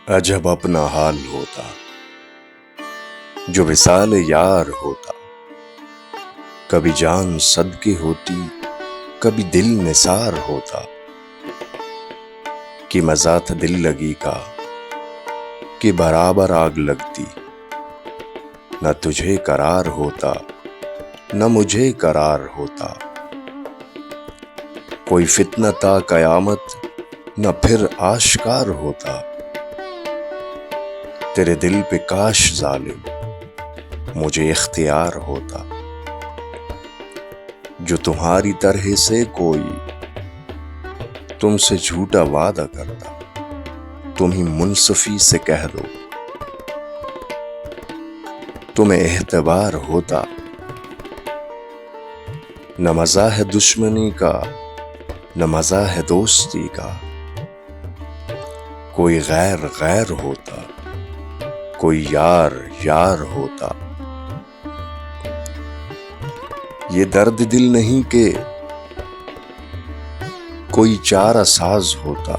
عجب اپنا حال ہوتا جو وصال یار ہوتا، کبھی جان صدقے ہوتی کبھی دل نثار ہوتا، کہ مزہ تھا دل لگی کا کہ برابر آگ لگتی، نہ تجھے قرار ہوتا نہ مجھے قرار ہوتا، کوئی فتنہ تا قیامت نہ پھر آشکار ہوتا، تیرے دل پہ کاش ظالم مجھے اختیار ہوتا، جو تمہاری طرح سے کوئی تم سے جھوٹا وعدہ کرتا، تم ہی منصفی سے کہہ دو تمہیں اعتبار ہوتا، نہ مزہ ہے دشمنی کا نہ مزہ ہے دوستی کا، کوئی غیر غیر ہوتا کوئی یار یار ہوتا، یہ درد دل نہیں کہ کوئی چارہ ساز ہوتا،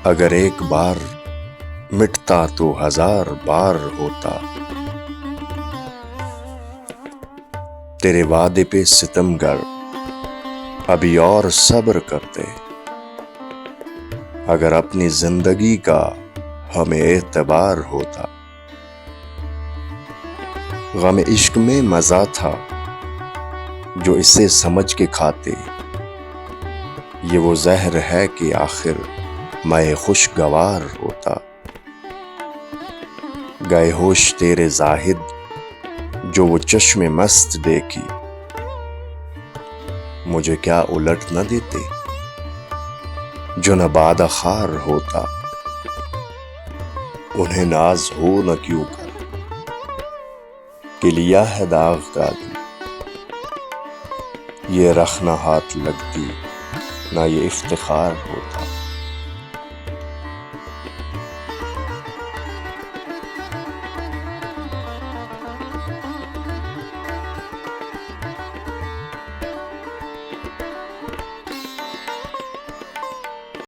اگر ایک بار مٹتا تو ہزار بار ہوتا، تیرے وعدے پہ ستمگر ابھی اور صبر کرتے، اگر اپنی زندگی کا ہمیں اعتبار ہوتا، غم عشق میں مزہ تھا جو اسے سمجھ کے کھاتے، یہ وہ زہر ہے کہ آخر میں خوشگوار ہوتا، گئے ہوش تیرے زاہد جو وہ چشم مست دیکھی، مجھے کیا الٹ نہ دیتے جو نہ بادہ خار ہوتا، انہیں ناز ہو نہ کیوں کر کہ لیا ہے داغ کا دل، یہ رخ نہ ہاتھ لگتی نہ یہ افتخار ہوتا۔